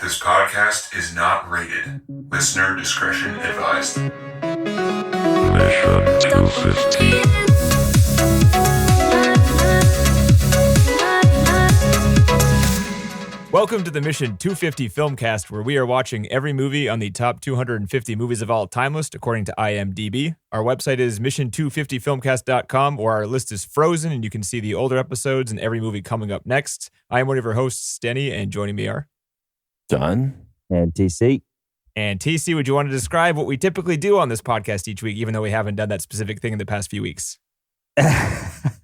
This podcast is not rated. Listener discretion advised. Mission 250. Welcome to the Mission 250 Filmcast, where we are watching every movie on the top 250 movies of all time list, according to IMDb. Our website is mission250filmcast.com, where our list is frozen, and you can see the older episodes and every movie coming up next. I am one of your hosts, Stenny, and joining me are... John. And TC. And TC, would you want to describe what we typically do on this podcast each week, even though we haven't done that specific thing in the past few weeks? That's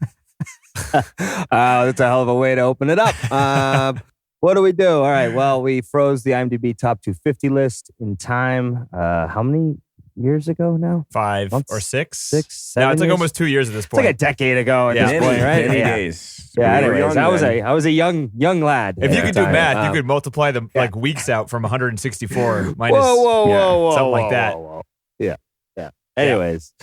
a hell of a way to open it up. What do we do? All right. Well, we froze the IMDb top 250 list in time. How many years ago now? 5 Months? or 6? 6, 7 No, it's like years? almost 2 years at this It's point. like a decade ago at this Yeah. point, right? Many Yeah. days. Yeah. We were Anyways, young I was a young lad. If you at could the do time. math, you could multiply the like weeks out from 164 minus whoa, something like that. whoa. Yeah. Anyways.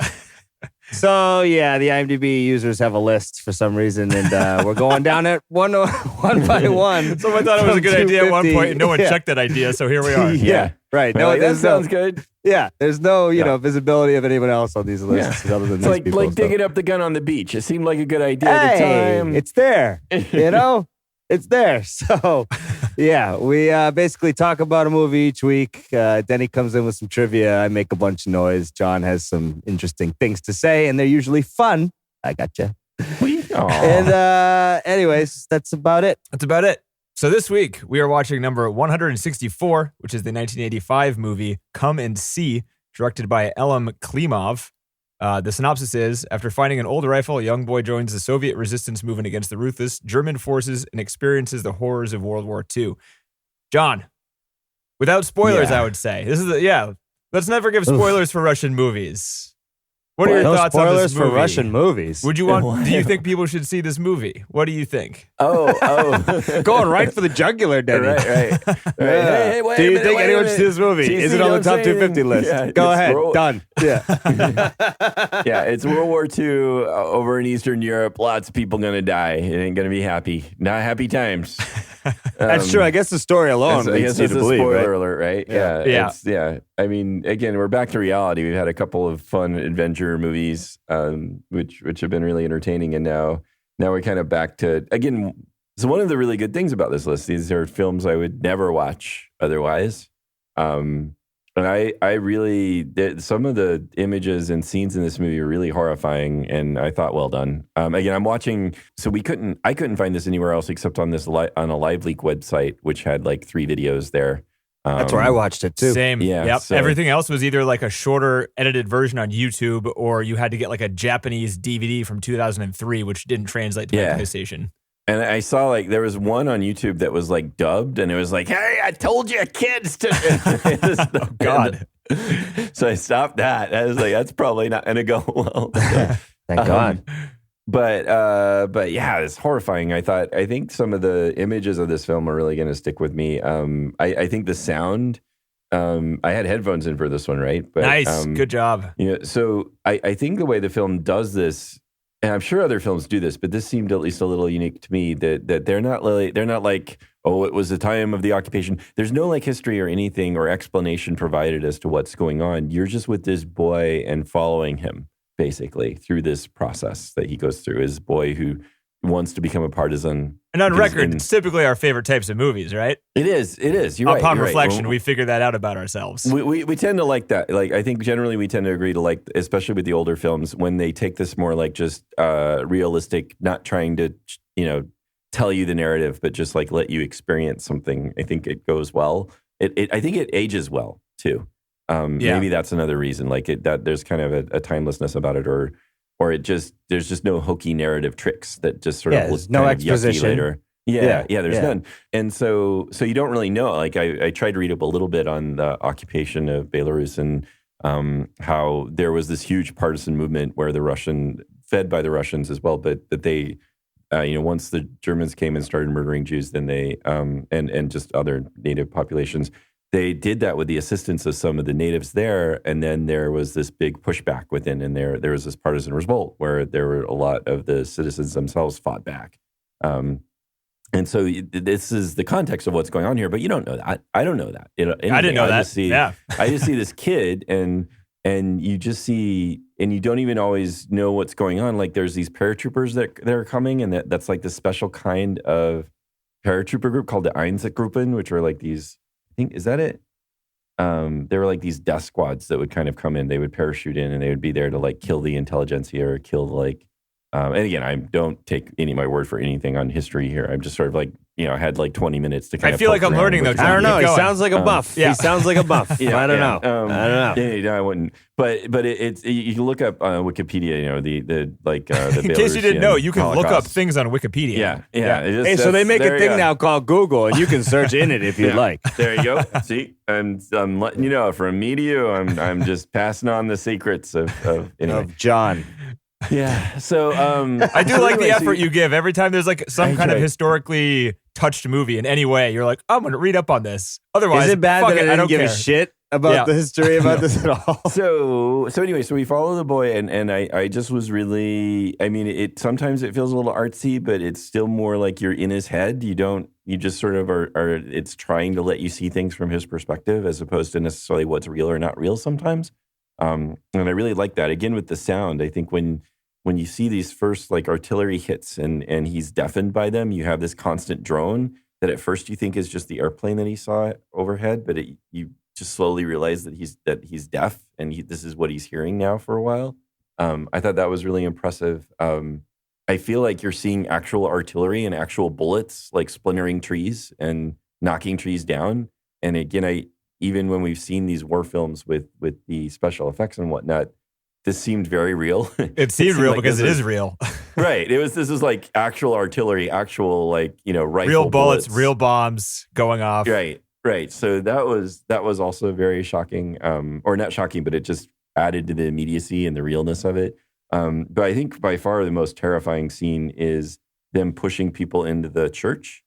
So, yeah, the IMDb users have a list for some reason, and we're going down it one by one. Someone thought it was a good idea at one 250. point, and no one Yeah. checked that idea, so here we are. Yeah. Right. We're No, like, that there's sounds good. Yeah, there's no, visibility of anyone else on these lists other than It's these like people. so. digging up the gun on the beach. It seemed like a good idea at the Hey, time. it's there. It's there. So, yeah, we basically talk about a movie each week. Denny comes in with some trivia. I make a bunch of noise. John has some interesting things to say, and they're usually fun. I gotcha. And anyways, that's about it. That's about it. So this week, we are watching number 164, which is the 1985 movie Come and See, directed by Elem Klimov. The synopsis is, after finding an old rifle, a young boy joins the Soviet resistance movement against the ruthless German forces and experiences the horrors of World War II. John, without spoilers, Yeah. I would say. Let's never give spoilers for Russian movies. What are your No thoughts on spoilers this movie? for Russian movies. Do you think people should see this movie? What do you think? Going right for the jugular, Denny. Right. Hey, wait Do a you minute, think wait a anyone minute. should see this movie? TC, Is it on the don't top say 250 anything. list? Yeah, Go it's ahead. World- Done. Yeah. Yeah, it's World War II over in Eastern Europe. Lots of people going to die. It ain't going to be happy. Not happy times. That's true. I guess the story alone I leads guess you it's to a believe, spoiler right? alert, right? Yeah. Yeah. I mean, again, we're back to reality. We've had a couple of fun adventure movies, which have been really entertaining, and now we're kind of back to, again. So one of the really good things about this list, these are films I would never watch otherwise. And I really, some of the images and scenes in this movie are really horrifying, and I thought, well done. Again, I'm watching, so I couldn't find this anywhere else except on this on a LiveLeak website, which had like 3 videos there. That's where I watched it too. Same. Yeah, Yep. so- Everything else was either like a shorter edited version on YouTube, or you had to get like a Japanese DVD from 2003, which didn't translate to my Yeah. PlayStation. And I saw like there was one on YouTube that was like dubbed, and it was like, "Hey, I told you, kids to." Oh God. So I stopped that. I was like, "That's probably not going to go well." Thank God. But yeah, it's horrifying. I think some of the images of this film are really going to stick with me. I think the sound. I had headphones in for this one, right? But, Nice. Good job. So I think the way the film does this. And I'm sure other films do this, but this seemed at least a little unique to me that they're not like, oh, it was the time of the occupation. There's no like history or anything or explanation provided as to what's going on. You're just with this boy and following him basically through this process that he goes through. His boy who wants to become a partisan. And on record, it's typically our favorite types of movies, right? It is. You're right. Upon you're reflection, right. we figured that out about ourselves. We tend to like that. Like, I think generally we tend to agree to like, especially with the older films, when they take this more like just realistic, not trying to, tell you the narrative, but just like let you experience something. I think it goes well. I think it ages well too. Maybe that's another reason. Like that there's kind of a timelessness about it, or there's just no hokey narrative tricks that just sort of look no kind of yucky exposition. later. Yeah, there's none. And so you don't really know. Like I tried to read up a little bit on the occupation of Belarus and how there was this huge partisan movement where fed by the Russians as well, but that they, once the Germans came and started murdering Jews, then they, and just other native populations, they did that with the assistance of some of the natives there, and then there was this big pushback within, and there was this partisan revolt where there were a lot of the citizens themselves fought back. And so this is the context of what's going on here, but you don't know that. I don't know that. I didn't know that. I just see this kid, and you just see, and you don't even always know what's going on. Like there's these paratroopers that are coming, and that's like this special kind of paratrooper group called the Einsatzgruppen, which are like these. I think is that it? They were like these death squads that would kind of come in. They would parachute in, and they would be there to like kill the intelligentsia or kill like. And again, I don't take any of my word for anything on history here. I'm just sort of like, I had like 20 minutes to kind of. I feel like I'm learning though. I don't know. He sounds like a buff. Yeah. He sounds like a buff. I don't know. I don't know. Yeah, I wouldn't. But it's you can look up Wikipedia. The In case you didn't know, you can look up things on Wikipedia. Yeah. Hey, so they make a thing now called Google, and you can search in it if you'd like. There you go. See, I'm letting you know from me to you. I'm just passing on the secrets of John. Yeah. So I do like the effort you give every time there's like some kind of historically touched movie in any way. You're like, I'm going to read up on this. Otherwise, is it bad that I don't give a shit about the history about this at all? So anyway, so we follow the boy, and I just was really, I mean, sometimes it feels a little artsy, but it's still more like you're in his head. You just sort of are it's trying to let you see things from his perspective as opposed to necessarily what's real or not real sometimes. And I really like that. Again, with the sound, I think when you see these first like artillery hits and he's deafened by them, you have this constant drone that at first you think is just the airplane that he saw overhead, but you just slowly realize that he's deaf and this is what he's hearing now for a while. I thought that was really impressive. I feel like you're seeing actual artillery and actual bullets like splintering trees and knocking trees down. And again, even when we've seen these war films with the special effects and whatnot, this seemed very real. It seemed real like because it is real. Right. This is like actual artillery, actual like, rifle real bullets, real bombs going off. Right. So that was also very shocking, or not shocking, but it just added to the immediacy and the realness of it. But I think by far the most terrifying scene is them pushing people into the church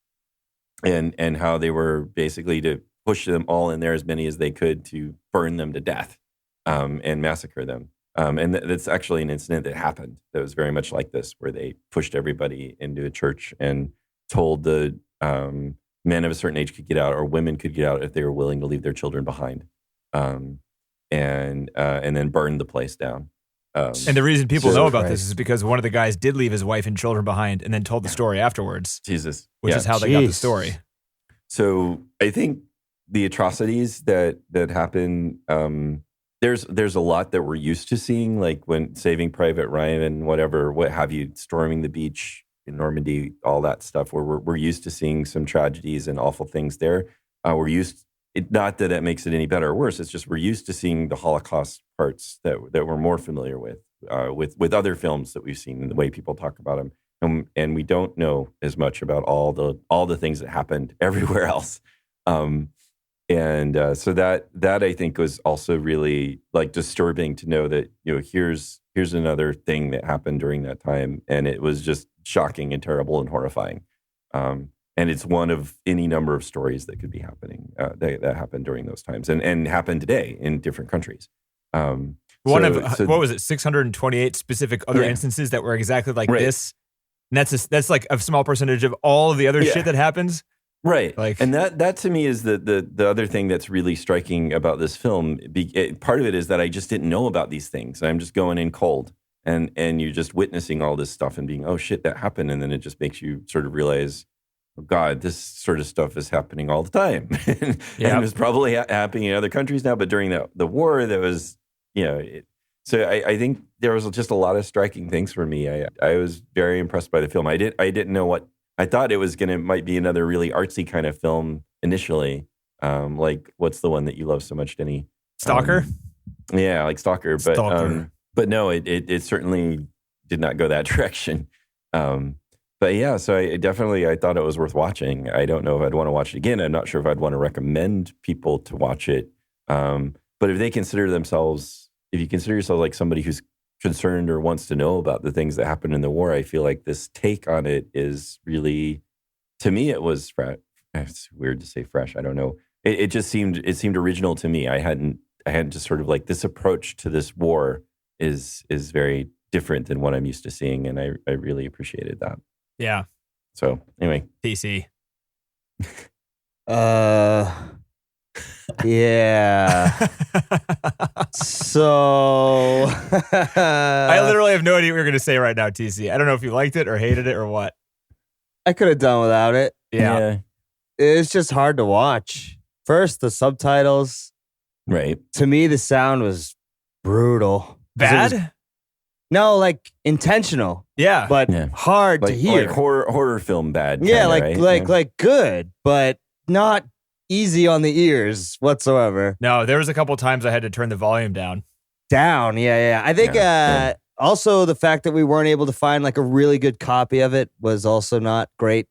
and how they were basically to push them all in there, as many as they could, to burn them to death and massacre them. And that's actually an incident that happened that was very much like this, where they pushed everybody into a church and told the men of a certain age could get out, or women could get out if they were willing to leave their children behind, and then burned the place down. And the reason people know about this is because one of the guys did leave his wife and children behind and then told the story afterwards. Jesus. Which is how they got the story. So I think the atrocities that happen, there's a lot that we're used to seeing, like when Saving Private Ryan and what have you, storming the beach in Normandy, all that stuff, where we're used to seeing some tragedies and awful things there. We're used, not that that makes it any better or worse, it's just we're used to seeing the Holocaust parts that we're more familiar with other films that we've seen and the way people talk about them. And we don't know as much about all the things that happened everywhere else. So that I think was also really like disturbing to know that, here's another thing that happened during that time. And it was just shocking and terrible and horrifying. And it's one of any number of stories that could be happening, that happened during those times and happened today in different countries. What was it? 628 specific other instances that were exactly like this. And that's like a small percentage of all of the other shit that happens. Right. And that to me is the other thing that's really striking about this film. Part of it is that I just didn't know about these things. I'm just going in cold and you're just witnessing all this stuff and being, oh shit, that happened. And then it just makes you sort of realize, oh God, this sort of stuff is happening all the time. And it's probably happening in other countries now, but during the war, there was, so I think there was just a lot of striking things for me. I was very impressed by the film. I didn't know what, I thought it was might be another really artsy kind of film initially. Like what's the one that you love so much, Denny? Stalker? Yeah, like Stalker. But no, it certainly did not go that direction. But yeah, so I thought it was worth watching. I don't know if I'd want to watch it again. I'm not sure if I'd want to recommend people to watch it. But if you consider yourself like somebody who's concerned or wants to know about the things that happened in the war, I feel like this take on it is really, to me, it was fresh. It's weird to say fresh. I don't know. It just seemed original to me. I hadn't just sort of like this approach to this war is very different than what I'm used to seeing, and I really appreciated that. Yeah. So anyway, TC. Yeah. So I literally have no idea what you're going to say right now, TC. I don't know if you liked it or hated it or what. I could have done without it. Yeah. It's just hard to watch. First, the subtitles. right. To me, the sound was brutal. 'Cause it was- Bad? no, like intentional, Yeah. but Yeah. hard to hear. Like horror film bad. Yeah, kinda, right? like good, but not easy on the ears whatsoever. No, there was a couple times I had to turn the volume down. Down, yeah. I think Yeah. also the fact that we weren't able to find like a really good copy of it was also not great.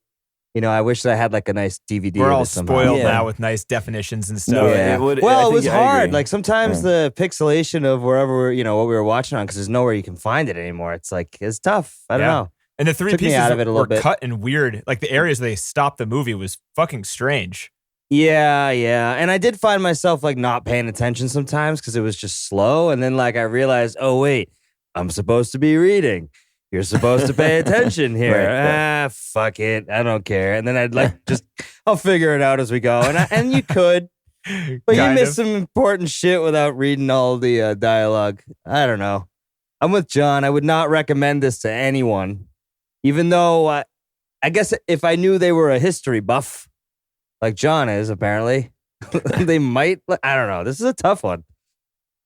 You know, I wish that I had like a nice DVD. We're of all it somehow. spoiled Yeah. now with nice definitions and stuff. No, Yeah. it would- I Well, it think was I hard. agree. Like sometimes the pixelation of wherever what we were watching on, because there's nowhere you can find it anymore. It's like it's tough. I don't Yeah. know. And the three Took me pieces out of it a were little bit. cut and weird. Like the areas they stopped the movie was fucking strange. Yeah. And I did find myself like not paying attention sometimes because it was just slow. And then like I realized, oh wait, I'm supposed to be reading. You're supposed to pay attention here. Right. Fuck it. I don't care. And then I'd like I'll figure it out as we go. And you could, but you Kind missed of. some important shit without reading all the dialogue. I don't know. I'm with John. I would not recommend this to anyone, even though I guess if I knew they were a history buff, like John is apparently, they might. I don't know. This is a tough one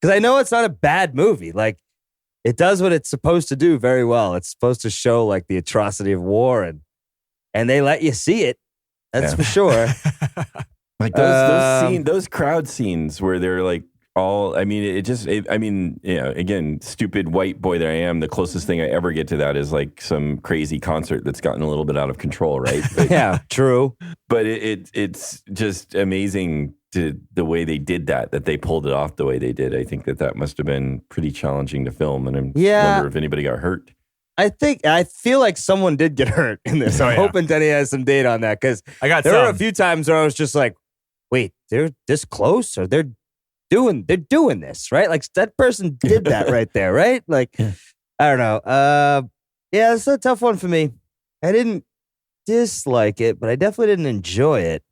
because I know it's not a bad movie. Like it does what it's supposed to do very well. It's supposed to show like the atrocity of war and they let you see it. That's Yeah. for sure. Like those crowd scenes where they're like all, I mean, again, stupid white boy that I am, the closest thing I ever get to that is like some crazy concert that's gotten a little bit out of control, right? But, Yeah, true. but it's just amazing to the way they did that they pulled it off the way they did. I think that must have been pretty challenging to film, and I wonder if anybody got hurt. I feel like someone did get hurt in this. Oh, I'm yeah. hoping Denny has some data on that because I got there were a some. few times where I was just like, wait, they're this close or they're doing this, right? Like that person did that right there, right? Like, Yeah. I don't know. Yeah, it's a tough one for me. I didn't dislike it, but I definitely didn't enjoy it.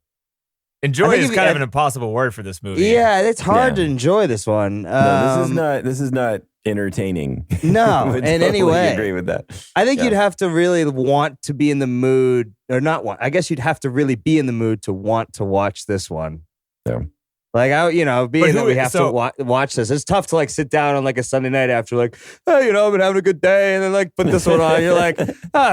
Enjoy I think is if kind you- of an impossible word for this movie. Yeah, it's hard Yeah. to enjoy this one. No, this is not entertaining. No, Would in any totally way. agree with that. I think Yeah. you'd have to really want to be in the mood, or not want. I guess you'd have to really be in the mood to want to watch this one. Yeah. Like being But that who- we have so- to watch this. It's tough to like sit down on like a Sunday night after like, oh, I've been having a good day, and then like put this one on. You're like, oh,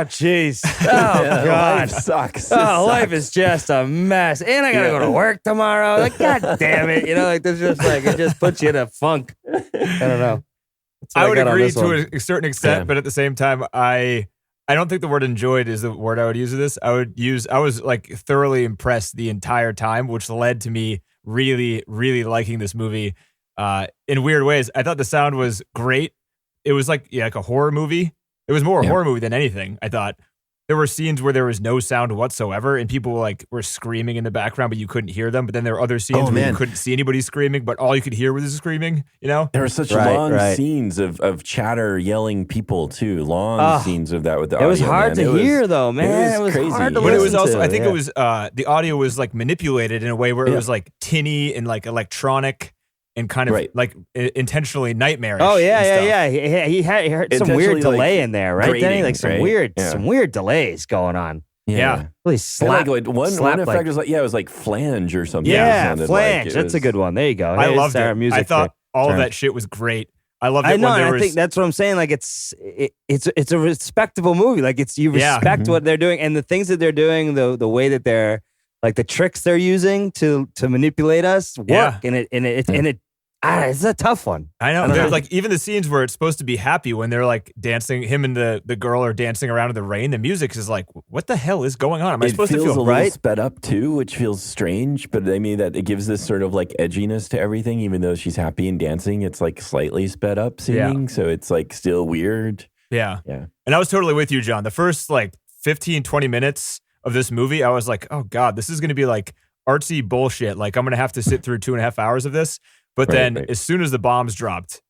jeez, oh Yeah, god, life sucks. oh, life is just a mess, and I gotta go to work tomorrow. Like, god damn it, like there's just like it just puts you in a funk. I don't know. That's what I would got on agree this one. to a certain extent, Yeah. but at the same time, I don't think the word enjoyed is the word I would use of this. I was like thoroughly impressed the entire time, which led to me really, really liking this movie in weird ways. I thought the sound was great. It was like a horror movie. It was more a Yeah. horror movie than anything, I thought. There were scenes where there was no sound whatsoever, and people were screaming in the background, but you couldn't hear them. But then there were other scenes where man. you couldn't see anybody screaming, but all you could hear was the screaming. There were such Right, long right. scenes of chatter, yelling people too. Long Ah, scenes of that with the It audio. was hard man. to hear though, man. It was crazy. hard to But it was listen also, to, I think yeah. it was, the audio was like manipulated in a way where it Yeah. was like tinny and like electronic and kind of Right. like intentionally nightmarish. Oh and yeah. stuff. He heard some Intentionally, weird delay like, in there, right? Denny? grating, Like some right? weird, Yeah. some weird delays going on. Yeah. Really And slap. like one slap, effect was like, it was like flange or something. yeah, It sounded flange. like. It That's a was- good one. There you go. I Here's loved our it. music I thought tip. all of term. that shit was great. I loved it I know, when and there I was. think that's what I'm saying. Like it's a respectable movie. Like you Yeah. respect what they're doing and the things that they're doing, the way that they're like the tricks they're using to manipulate us work. Yeah. And it's a tough one. I know. I don't There's know. like even the scenes where it's supposed to be happy when they're like dancing, him and the girl are dancing around in the rain. The music is like, what the hell is going on? Am I It supposed to feels feel a little right? sped up too, which feels strange. But I mean that it gives this sort of like edginess to everything, even though she's happy and dancing. It's like slightly sped up seeming, so it's like still weird. Yeah. Yeah. And I was totally with you, John. The first like 15, 20 minutes of this movie, I was like, oh God, this is going to be like artsy bullshit. Like I'm going to have to sit through 2.5 hours of this. But Right, then right. as soon as the bombs dropped,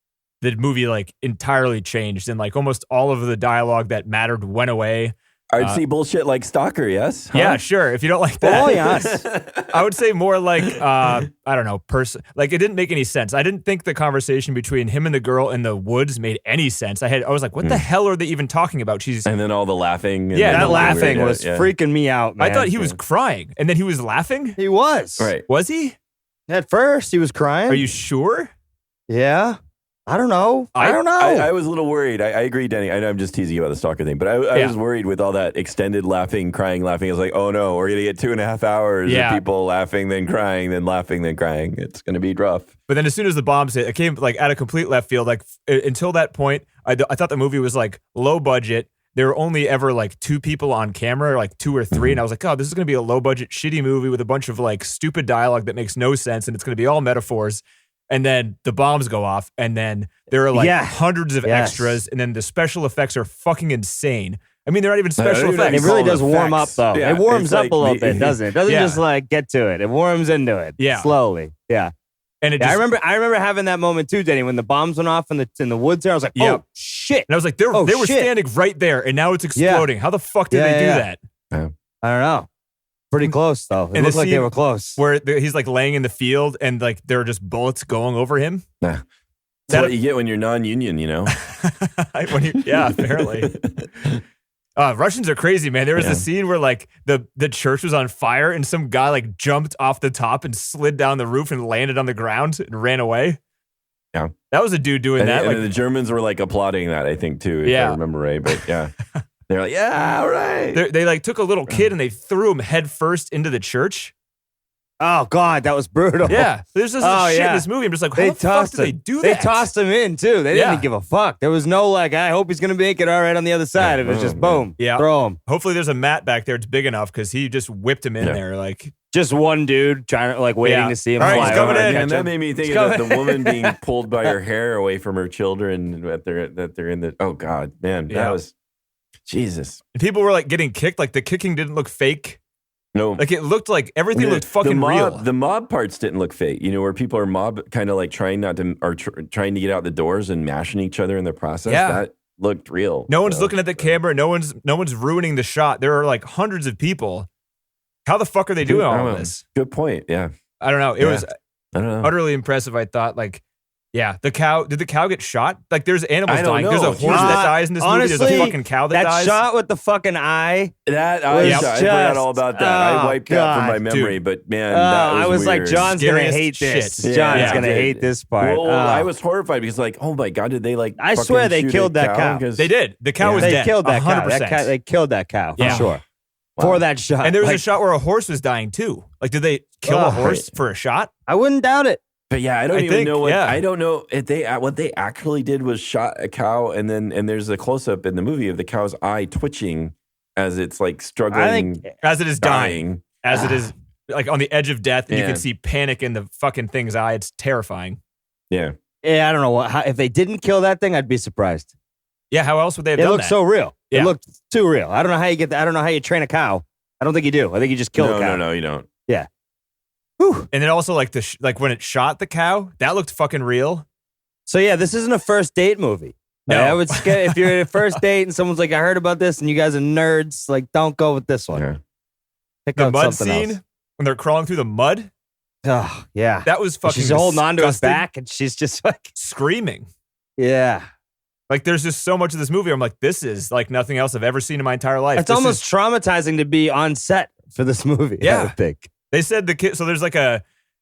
the movie like entirely changed and like almost all of the dialogue that mattered went away. I'd see bullshit like Stalker, yes? Huh? Yeah, sure. If you don't like that. Oh, yes. I would say more like, I don't know, like it didn't make any sense. I didn't think the conversation between him and the girl in the woods made any sense. I was like, what the hell are they even talking about? And then all the laughing. Yeah, That the laughing was freaking me out, man. I thought he was crying, and then he was laughing. He was. Right. Was he? At first, he was crying. Are you sure? Yeah. I don't know. I don't know. I was a little worried. I agree, Denny. I know I'm just teasing you about the Stalker thing, but I was worried with all that extended laughing, crying, laughing. I was like, oh no, we're going to get 2.5 hours of people laughing, then crying, then laughing, then crying. It's going to be rough. But then as soon as the bombs hit, it came like out of complete left field. Like until that point, I thought the movie was like low budget. There were only ever like 2 people on camera, like 2 or 3. And I was like, oh, this is going to be a low budget, shitty movie with a bunch of like stupid dialogue that makes no sense. And it's going to be all metaphors. And then the bombs go off, and then there are like hundreds of extras, and then the special effects are fucking insane. I mean, they're not even special effects. It really does warm up, though. Yeah, it warms up a little bit, doesn't it? It doesn't just like get to it. It warms into it slowly. Yeah. And I remember having that moment too, Denny, when the bombs went off in the woods there. I was like, oh, shit. And I was like, they were standing right there, and now it's exploding. How the fuck did they do that? I don't know. Pretty close, though. It looked like they were close. Where he's like laying in the field and like there are just bullets going over him. Nah. That's what you get when you're non-union, you know? Apparently. Russians are crazy, man. There was a scene where like the church was on fire and some guy like jumped off the top and slid down the roof and landed on the ground and ran away. Yeah. That was a dude doing that. And the Germans were like applauding that, I think, too, if I remember right. But yeah. They're like, yeah, all right. They like took a little kid and they threw him head first into the church. Oh, God, that was brutal. Yeah. There's just shit in this movie. I'm just like, how the fuck did they do that? They tossed him in, too. They didn't give a fuck. There was no like, I hope he's going to make it all right on the other side. It was just boom. Yeah. Throw him. Hopefully there's a mat back there. It's big enough because he just whipped him in there. Like just one dude trying to like waiting to see him. All right, fly he's coming in. And that made me think of the woman being pulled by her hair away from her children that they're in the, oh, God, man, that was... Jesus. And people were like getting kicked. Like the kicking didn't look fake. No. Like it looked like everything looked fucking real. The mob parts didn't look fake. You know, where people are kind of like trying trying to get out the doors and mashing each other in the process. Yeah. That looked real. No one's looking at the camera. No one's ruining the shot. There are like hundreds of people. How the fuck are they doing all of this? Good point. Yeah. I don't know. It was I don't know. utterly impressive. I thought like, the cow, did the cow get shot? Like there's animals dying. know. There's a horse that dies in this movie. There's a fucking cow that dies. That shot with the fucking eye. That I forgot all about that. I wiped that from my memory, but man, that was I was weird. like, John's going to hate Scariest this. shit. John's going to hate this part. Well, I was horrified because like, oh my God, did they like I swear they shoot killed a that cow. They did. The cow was They dead. killed that 100%. cow. They killed that cow, for sure. For that shot. And there was a shot where a horse was dying too. Like, did they kill a horse for a shot? I wouldn't doubt it. But yeah, I don't even know what I don't know if what they actually did was shot a cow and there's a close up in the movie of the cow's eye twitching as it's like struggling, as it is dying, as it is like on the edge of death, and you can see panic in the fucking thing's eye. It's terrifying. Yeah, I don't know if they didn't kill that thing, I'd be surprised. Yeah, how else would they have done that? It looked so real. Yeah. It looked too real. I don't know how you get that. I don't know how you train a cow. I don't think you do. I think you just kill a cow. No, you don't. Yeah. Whew. And then also like like when it shot the cow, that looked fucking real. So yeah, this isn't a first date movie. No. I would if you're at a first date and someone's like, I heard about this and you guys are nerds, like don't go with this one. Yeah. Pick the out mud something scene else. when they're crawling through the mud. Oh, yeah. That was fucking She's holding on to his disgusting. back and she's just like Screaming. yeah. Like there's just so much of this movie. I'm like, this is like nothing else I've ever seen in my entire life. It's almost traumatizing to be on set for this movie. Yeah. I would think. They said the kid, so there's like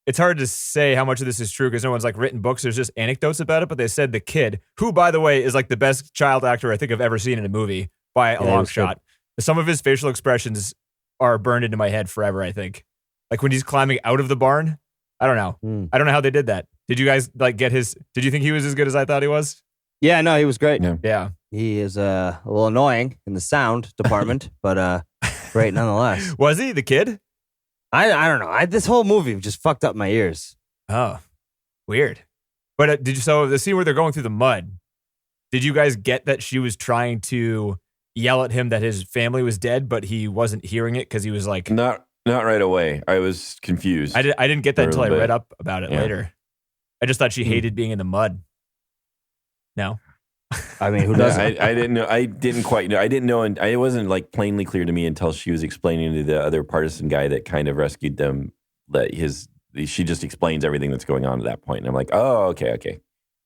it's hard to say how much of this is true because no one's like written books. There's just anecdotes about it, but they said the kid, who by the way is like the best child actor I think I've ever seen in a movie by a long shot. Some of his facial expressions are burned into my head forever, I think. Like when he's climbing out of the barn. I don't know. I don't know how they did that. Did you guys like did you think he was as good as I thought he was? Yeah, no, he was great. Yeah. He is a little annoying in the sound department, but great nonetheless. Was he the kid? I don't know. This whole movie just fucked up my ears. Oh, weird. But so the scene where they're going through the mud, did you guys get that she was trying to yell at him that his family was dead, but he wasn't hearing it because he was like... Not right away. I was confused. I didn't get that until I read up about it Yeah. later. I just thought she hated being in the mud. No? I mean, who No, doesn't? I didn't know. I didn't quite know. I didn't know, and it wasn't like plainly clear to me until she was explaining to the other partisan guy that kind of rescued them that she just explains everything that's going on at that point, and I'm like, oh, okay.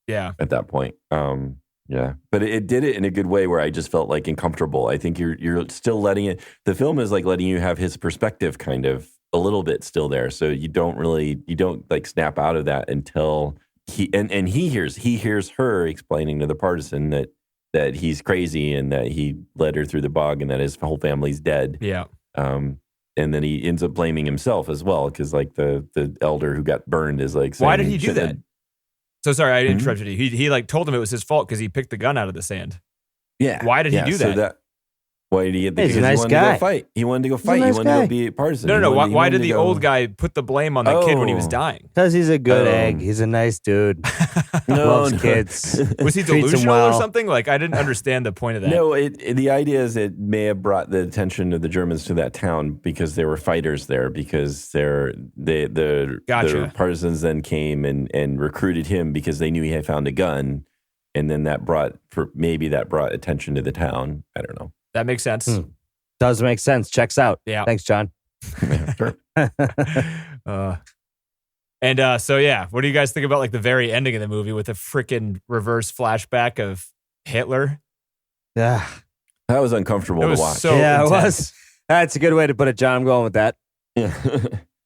Yeah. At that point, yeah, but it did it in a good way where I just felt like uncomfortable. I think you're still letting it. The film is like letting you have his perspective, kind of a little bit still there, so you don't like snap out of that until he hears her explaining to the partisan that he's crazy and that he led her through the bog and that his whole family's dead. Yeah. And then he ends up blaming himself as well because like the elder who got burned is like, Why saying did he do that? So sorry, I interrupted you. He like told him it was his fault because he picked the gun out of the sand. Yeah. Why did he do so that? Why did he get? He's a Because nice he wanted guy. to go fight. He wanted to go fight. a nice He wanted to guy. go be a partisan. No. He wanted- he Why wanted did to the go- old guy put the blame on the kid when he was Oh. dying? Because he's a good Oh. egg. He's a nice dude. No, Loves no. kids. Was he Treats 'em delusional or well. something? Like I didn't understand the point of that. No, the idea is it may have brought the attention of the Germans to that town because there were fighters there because the Gotcha. partisans then came and recruited him because they knew he had found a gun, and then that brought attention to the town. I don't know. That makes sense. Does make sense. Checks out. Yeah. Thanks, John. Yeah, sure. So yeah, what do you guys think about like the very ending of the movie with a freaking reverse flashback of Hitler? Yeah. That was uncomfortable It was to watch. so Yeah, it intense. was. That's a good way to put it, John. I'm going with that. Yeah.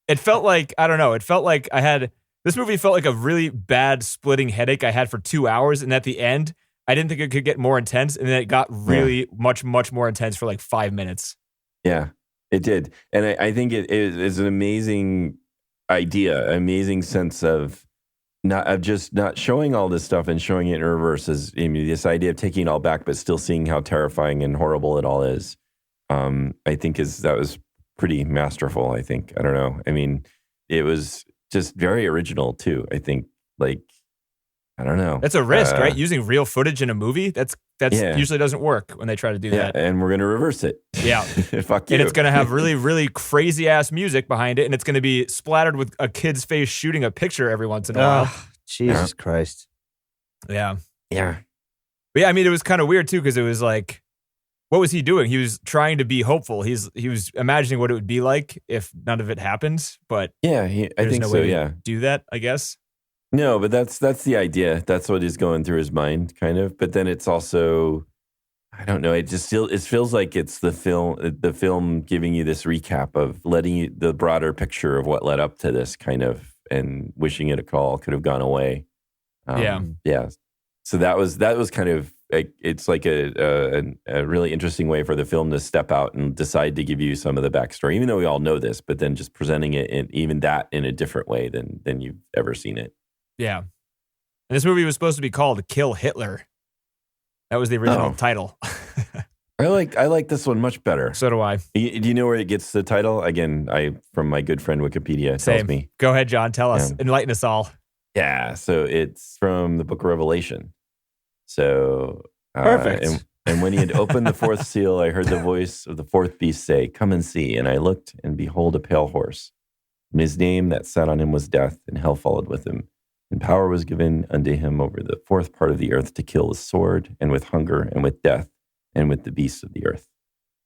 It felt like, I don't know, it felt like this movie felt like a really bad splitting headache I had for 2 hours. And at the end, I didn't think it could get more intense. And then it got really much more intense for like 5 minutes. Yeah, it did. And I think it is an amazing idea, amazing sense of just not showing all this stuff and showing it in reverse as this idea of taking it all back, but still seeing how terrifying and horrible it all is. I think that was pretty masterful. I think, I don't know. I mean, it was just very original too. I think like, I don't know. That's a risk, right? Using real footage in a movie, that's usually doesn't work when they try to do Yeah, that. and we're going to reverse it. Yeah. Fuck you. And it's going to have really, really crazy ass music behind it. And it's going to be splattered with a kid's face shooting a picture every once in a while. Oh, Jesus Christ. Yeah. Yeah. But yeah, I mean, it was kind of weird too, because it was like, what was he doing? He was trying to be hopeful. He was imagining what it would be like if none of it happened, but Yeah, I there's think no so, way yeah. to do that, I guess. No, but that's the idea. That's what is going through his mind, kind of. But then it's also, I don't know. It feels like it's the film giving you this recap of letting you the broader picture of what led up to this kind of, and wishing it could have gone away. Yeah. So that was kind of it's like a really interesting way for the film to step out and decide to give you some of the backstory, even though we all know this, but then just presenting it in a different way than you've ever seen it. Yeah. And this movie was supposed to be called Kill Hitler. That was the original title. I like this one much better. So do I. Do you know where it gets the title? Again, from my good friend Wikipedia tells Same. me. Go ahead, John. Tell us. Yeah. Enlighten us all. Yeah, so it's from the Book of Revelation. So Perfect. And when he had opened the fourth seal, I heard the voice of the fourth beast say, "Come and see." And I looked, and behold, a pale horse. And his name that sat on him was Death, and hell followed with him. And power was given unto him over the fourth part of the earth to kill with sword, and with hunger, and with death, and with the beasts of the earth.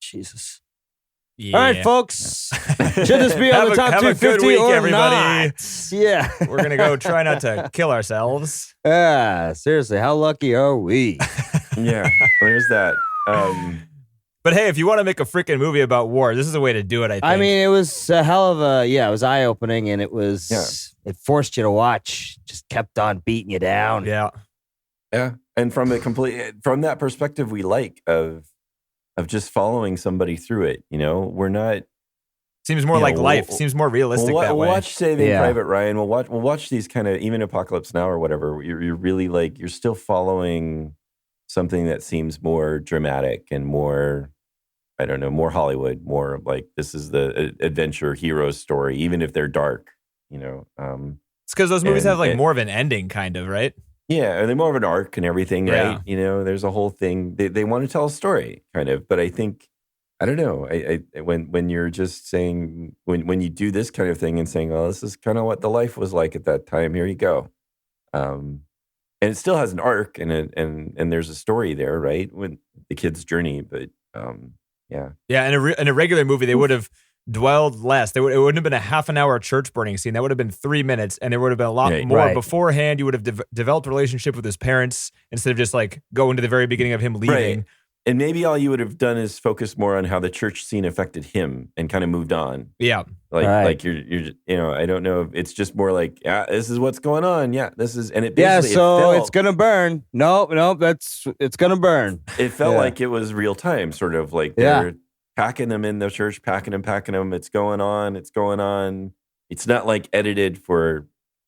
Jesus. Yeah. All right, folks. Should this be on the top have a good 250 week, or everybody. not? Yeah. We're going to go try not to kill ourselves. Yeah. Seriously, how lucky are we? Yeah, there's that. But hey, if you want to make a freaking movie about war, this is a way to do it, I think. I mean, it was a hell of it was eye-opening, and it forced you to watch. Just kept on beating you down. yeah. Yeah, and from that perspective, we like of just following somebody through it. We're not. Seems more You like know, life. Seems more realistic We'll that way. watch Saving Yeah. Private Ryan. We'll watch these kind of even Apocalypse Now or whatever. You're really like you're still following something that seems more dramatic and more, I don't know, more Hollywood, more like this is the adventure hero story, even if they're dark. It's because those movies have like more of an ending, kind of, right? Yeah, and they're more of an arc and everything, Yeah. right? There's a whole thing. They want to tell a story, kind of. But I think, I don't know. When you're just saying when you do this kind of thing and saying, "Oh, this is kind of what the life was like at that time. Here you go." and it still has an arc and there's a story there, right? With the kid's journey, but yeah. Yeah, in a regular movie, they would have dwelled less. It wouldn't have been a half an hour church burning scene. That would have been 3 minutes, and there would have been a lot more beforehand. You would have developed a relationship with his parents instead of just like going to the very beginning of him leaving. Right. And maybe all you would have done is focus more on how the church scene affected him and kind of moved on. Yeah. Like you're I don't know if it's just more like, yeah, this is what's going on. Yeah, this is, and it basically, it's going to burn. Nope, it's going to burn. It felt like it was real time, sort of like they're packing them in the church, packing them. It's going on. It's not like edited for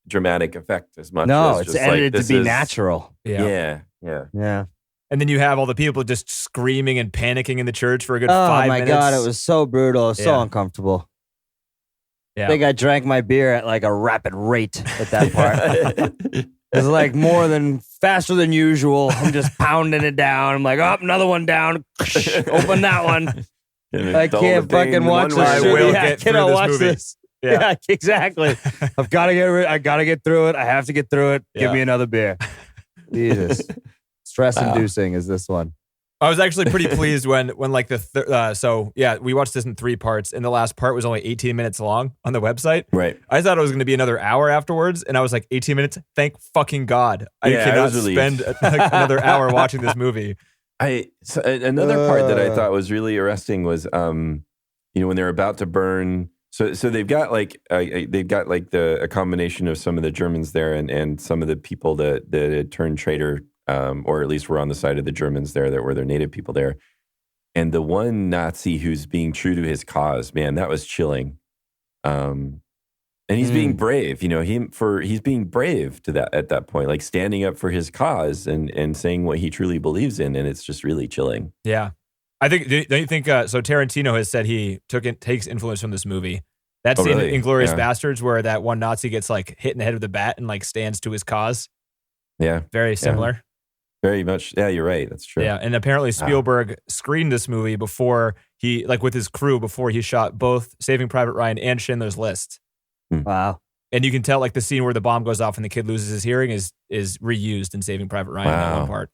dramatic effect as much. No, as it's just edited like, to be natural. Yeah. And then you have all the people just screaming and panicking in the church for a good 5 minutes. Oh my God, it was so brutal. It was so uncomfortable. Yeah. I think I drank my beer at like a rapid rate at that part. It was like faster than usual. I'm just pounding it down. I'm like, another one down. Open that one. I can't fucking watch this. I cannot watch this. Yeah, exactly. I gotta get through it. I have to get through it. Give me another beer. Jesus. Stress-inducing is this one. I was actually pretty pleased when like we watched this in 3 parts, and the last part was only 18 minutes long on the website. Right. I thought it was going to be another hour afterwards, and I was like, 18 minutes? Thank fucking God. I cannot spend another hour watching this movie. Another part that I thought was really arresting was, when they're about to burn. So they've got a combination of some of the Germans there and some of the people that had turned traitor. Or at least were on the side of the Germans there that were their native people there. And the one Nazi who's being true to his cause, man, that was chilling. And he's being brave, he's being brave at that point, like standing up for his cause and saying what he truly believes in. And it's just really chilling. Yeah. I think, don't you think, so Tarantino has said he takes influence from this movie. That scene in Inglorious Bastards where that one Nazi gets like hit in the head with a bat and like stands to his cause. Yeah. Very similar. Yeah. Very much. Yeah, you're right. That's true. Yeah, and apparently Spielberg screened this movie before with his crew, before he shot both Saving Private Ryan and Schindler's List. Wow. And you can tell like the scene where the bomb goes off and the kid loses his hearing is reused in Saving Private Ryan in that one part.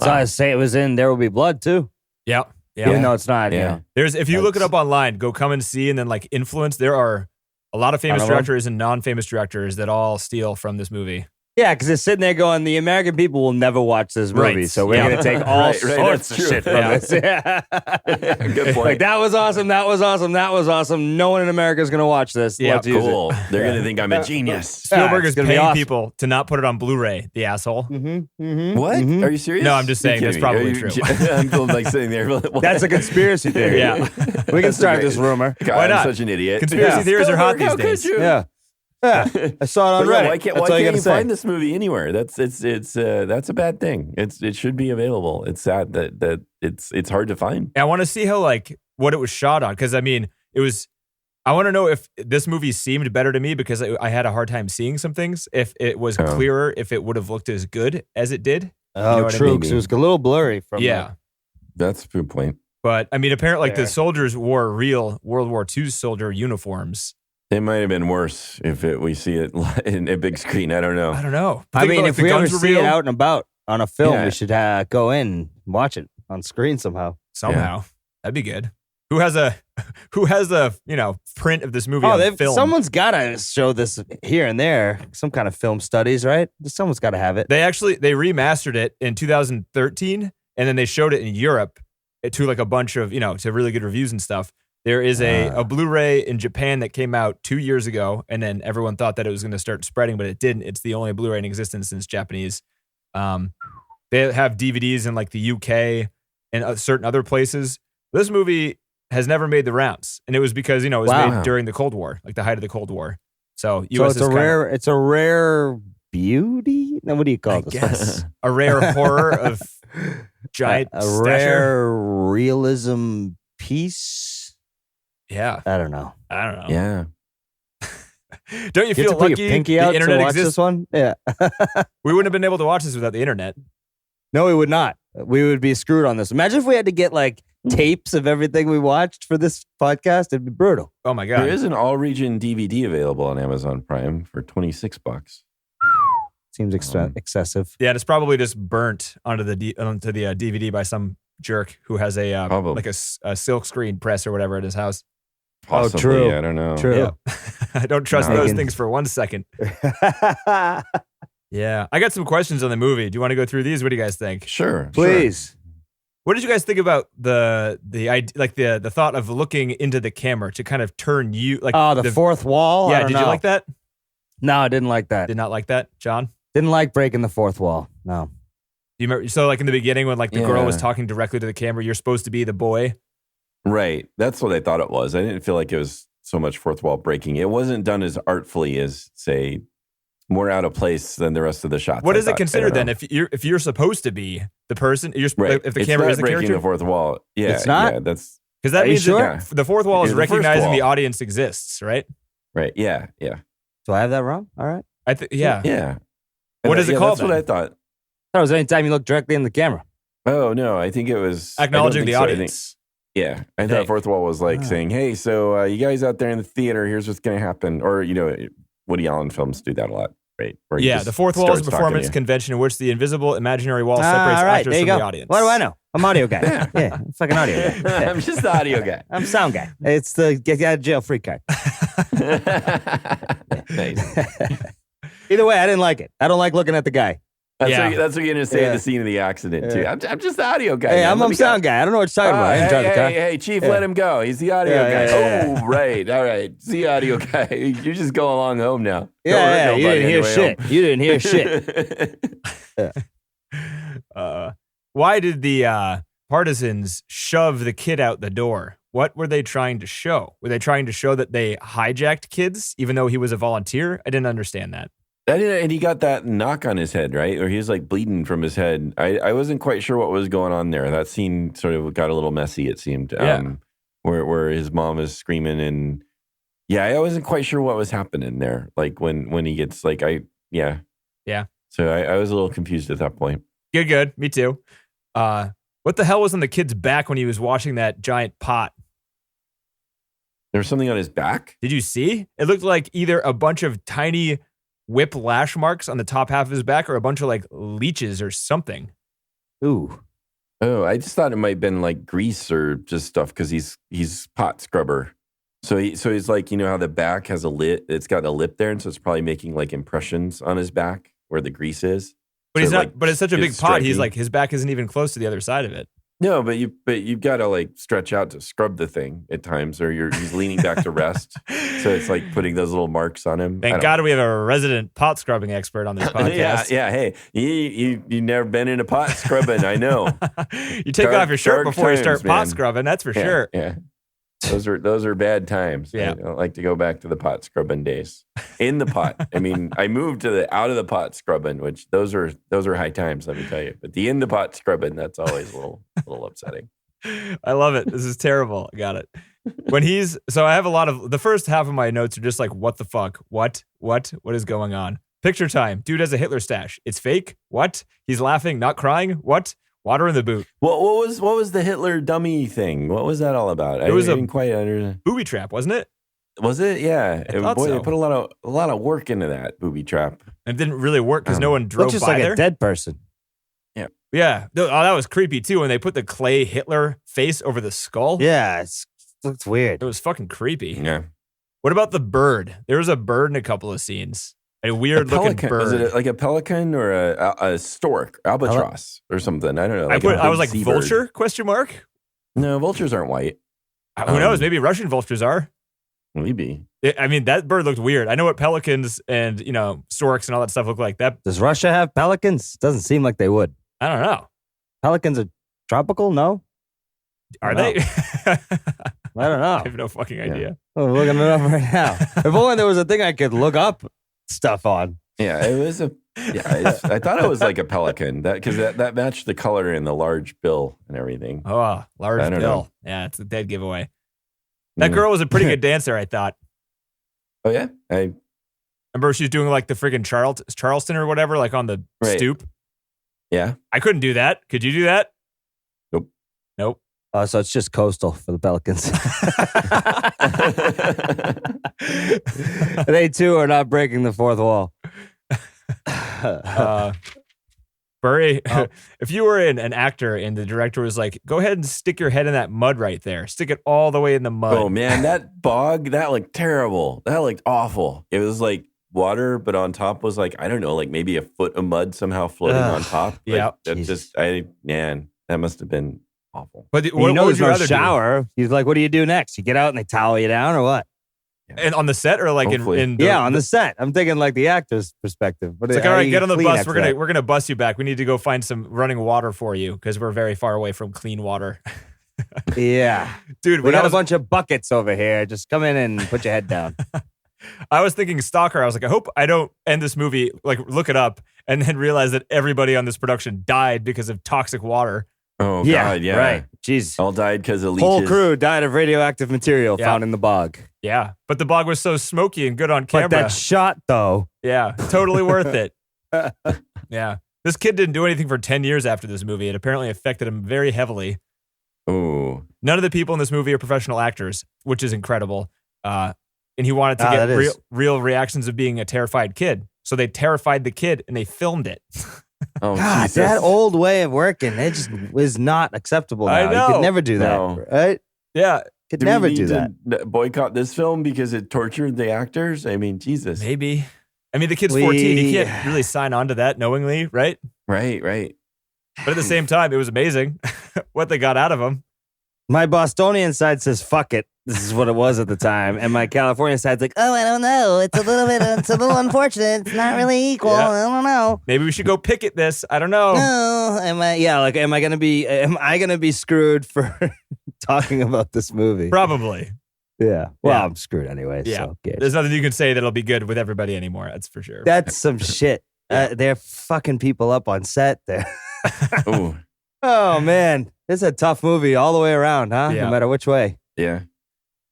So I say it was in There Will Be Blood too. Yeah. Even though it's not. Yeah. If you look it up online, go come and see, and then like influence. There are a lot of famous directors and non-famous directors that all steal from this movie. Yeah, because they're sitting there going, the American people will never watch this movie, so we're going to take all sorts of shit from this. Yeah. Good point. Like, that was awesome, that was awesome, that was awesome. No one in America is going to watch this. Yeah, Let's use cool. it. They're going to think I'm a genius. Spielberg is paying people to not put it on Blu-ray, the asshole. What? Are you serious? No, I'm just saying that's probably true. I'm like sitting there. That's a conspiracy theory. Yeah. We can start this rumor. God, Why not? I'm such an idiot. Conspiracy theories are hot these days. Yeah. Yeah, I saw it on Reddit. Why can't you find this movie anywhere? That's a bad thing. It should be available. It's sad that it's hard to find. I want to see how what it was shot on, because I mean I want to know if this movie seemed better to me because I had a hard time seeing some things. If it was clearer, if it would have looked as good as it did. Oh, true. Because it was a little blurry from. That's a good point. But I mean, apparently, the soldiers wore real World War II soldier uniforms. It might have been worse if we see it in a big screen. I don't know. I mean, if we ever see it out and about on a film, we should go in and watch it on screen somehow. That'd be good. Who has a print of this movie on film? Someone's got to show this here and there. Some kind of film studies, right? Someone's got to have it. They remastered it in 2013, and then they showed it in Europe to like a bunch of to really good reviews and stuff. There is a Blu-ray in Japan that came out 2 years ago, and then everyone thought that it was going to start spreading, but it didn't. It's the only Blu-ray in existence since Japanese. They have DVDs in like the UK and certain other places. This movie has never made the rounds, and it was because it was made during the Cold War, like the height of the Cold War. So it's a rare beauty. Now, what do you call this? Guess a rare horror of giant a stature. Rare realism piece. Yeah. I don't know. Yeah. Don't you feel put lucky your pinky out the internet to watch exists? This one? Yeah. We wouldn't have been able to watch this without the internet. No, we would not. We would be screwed on this. Imagine if we had to get like tapes of everything we watched for this podcast. It'd be brutal. Oh my God. There is an all-region DVD available on Amazon Prime for $26. Seems excessive. Yeah, and it's probably just burnt onto the DVD by some jerk who has a Probably. like a silk screen press or whatever at his house. Possibly, true. I don't know. True. Yeah. I don't trust No. those things for 1 second. Yeah, I got some questions on the movie. Do you want to go through these? What do you guys think? Sure. Please. What did you guys think about the idea, like the thought of looking into the camera to kind of turn you like The fourth wall? I Yeah, don't did you know. like that? No, I didn't like that. Did not like that, John? Didn't like breaking the fourth wall. No. Do you remember? So like in the beginning when like the girl was Yeah. talking directly to the camera, you're supposed to be the boy. Right. That's what I thought it was. I didn't feel like it was so much fourth wall breaking. It wasn't done as artfully as, say, more out of place than the rest of the shots. What I is it thought. I considered don't then? know. If you're supposed to be the person, Right. if the It's camera not is the breaking character, the fourth wall. Yeah, It's not? Yeah, that's because that Are you means sure? that the fourth wall is Yeah, the first recognizing the wall. audience exists, right? right. Yeah, yeah, Do I have that wrong? All right. Yeah. yeah. What is it called That's what then? I thought. That was anytime you look directly in the camera. Oh no, I think it was Acknowledging I the don't think so. audience. Yeah, I Hey. thought fourth wall was like saying, "Hey, so you guys out there in the theater, here's what's going to happen." Or Woody Allen films do that a lot, right? Where he Yeah, just the fourth wall is a starts talking to performance you. convention in which the invisible imaginary wall separates all right, actors there you from go. the audience. What do I know? I'm audio guy. Yeah, I'm fucking audio guy. Yeah. I'm just the audio guy. I'm sound guy. It's the get out of jail free card. Nice. Either way, I didn't like it. I don't like looking at the guy. Yeah. That's what you're gonna say Yeah. in the scene of the accident too. I'm just the audio guy. Hey, man. I'm Let a me go. sound guy. I don't know what you're talking about. I didn't drive the car. Hey, Chief, Yeah. let him go. He's the audio Yeah, guy. yeah, yeah, Oh, right. All right. It's the audio guy. You just go along home now. Don't Yeah, hurt you nobody didn't hear anyway shit. home. You didn't hear shit. Why did the partisans shove the kid out the door? What were they trying to show? Were they trying to show that they hijacked kids, even though he was a volunteer? I didn't understand that. And he got that knock on his head, right? Or he was like bleeding from his head. I wasn't quite sure what was going on there. That scene sort of got a little messy, it seemed. Yeah. Where his mom is screaming and I wasn't quite sure what was happening there. Like when he gets like Yeah. So I was a little confused at that point. Good. Me too. What the hell was on the kid's back when he was washing that giant pot? There was something on his back. Did you see? It looked like either a bunch of tiny whip lash marks on the top half of his back or a bunch of like leeches or something. Ooh. Oh, I just thought it might have been like grease or just stuff because he's pot scrubber. So he's like, you know how the back has a lip, it's got a lip there, and so it's probably making like impressions on his back where the grease is. But So he's not. like, but it's such a big it's pot. He's striking. like his back isn't even close to the other side of it. No, but you've got to like stretch out to scrub the thing at times, or he's leaning back to rest. So it's like putting those little marks on him. I Thank don't God we have a resident pot scrubbing expert on this podcast. Yeah. Hey, you never been in a pot scrubbing? I know. You take off your shirt dark before you start times, pot man. scrubbing. That's for Yeah, sure. Yeah. Those are bad times. Yeah. I don't like to go back to the pot scrubbing days. In the pot. I mean, I moved to out of the pot scrubbing, which those are high times, let me tell you. But the in the pot scrubbing, that's always a little upsetting. I love it. This is terrible. I got it. So I have a lot of the first half of my notes are just like, what the fuck? What is going on? Picture time. Dude has a Hitler stash. It's fake. What? He's laughing, not crying. What? Water in the boot. What was the Hitler dummy thing? What was that all about? I was a- didn't quite understand. Booby trap, wasn't it? Was it? Yeah. thought Boy, so. they put a lot of work into that booby trap. It didn't really work because no one drove Looks just by like there. a dead person. Yeah. Oh, that was creepy too when they put the clay Hitler face over the skull. Yeah, it looks weird. It was fucking creepy. Yeah. What about the bird? There was a bird in a couple of scenes. A weird looking Pelican. bird. Was it like a pelican or a stork, albatross or something? I don't know. I was like, big seabird. vulture? Question mark. No, vultures aren't white. Who knows? Maybe Russian vultures are. Maybe. I mean, that bird looked weird. I know what pelicans and storks and all that stuff look like. That Does Russia have pelicans? Doesn't seem like they would. I don't know. Pelicans are tropical? No? Are No. they? I don't know. I have no fucking idea. I'm looking it up right now. If only there was a thing I could look up stuff on. Yeah, it was I thought it was like a pelican because that matched the color and the large bill and everything. Oh, large I don't bill. know. Yeah, it's a dead giveaway. That Mm. girl was a pretty good dancer, I thought. Oh yeah, Remember she was doing like the friggin' Charleston or whatever, like on the Right. stoop. yeah. I couldn't do that. Could you do that? Nope. So it's just coastal for the pelicans. They too are not breaking the fourth wall. Burry, if you were an actor and the director was like, go ahead and stick your head in that mud right there. Stick it all the way in the mud. Oh, man, that bog, that looked terrible. That looked awful. It was like water, but on top was like, I don't know, like maybe a foot of mud somehow floating on top. Yeah. Like, that must have been awful. But what would you no rather shower. He's like, what do you do next? You get out and they towel you down or what? do? And on the set or like Hopefully. in On the set. I'm thinking like the actor's perspective. But It's like, all right, get on the bus. We're gonna bus you back. We need to go find some running water for you because we're very far away from clean water. Yeah. Dude, We got a bunch of buckets over here. Just come in and put your head down. I was thinking Stalker. I was like, I hope I don't end this movie, like look it up, and then realize that everybody on this production died because of toxic water. Oh, God, yeah. Right. Jeez. All died because of leeches. Whole crew died of radioactive material found in the bog. Yeah. But the bog was so smoky and good on camera. But that shot, though. Yeah. Totally worth it. Yeah. This kid didn't do anything for 10 years after this movie. It apparently affected him very heavily. Oh. None of the people in this movie are professional actors, which is incredible. And he wanted to get real reactions of being a terrified kid. So they terrified the kid and they filmed it. Oh, God, Jesus. that old way of working, it just was not acceptable now. I know. You could never do that, No. right? Yeah. Could Do never we do need that. to boycott this film because it tortured the actors? I mean, Jesus. Maybe. I mean, the kid's 14. He can't really sign on to that knowingly, right? Right. But at the same time, it was amazing what they got out of him. My Bostonian side says, fuck it. This is what it was at the time. And my California side's like, oh, I don't know. It's a little unfortunate. It's not really equal. Yeah. I don't know. Maybe we should go picket this. I don't know. No, am I gonna be screwed for talking about this movie? Probably. Yeah. Well, Yeah. I'm screwed anyway. Yeah. So good. There's nothing you can say that'll be good with everybody anymore. That's for sure. That's some shit. They're fucking people up on set there. Oh, Oh man, it's a tough movie all the way around, huh? Yeah. No matter which way. yeah.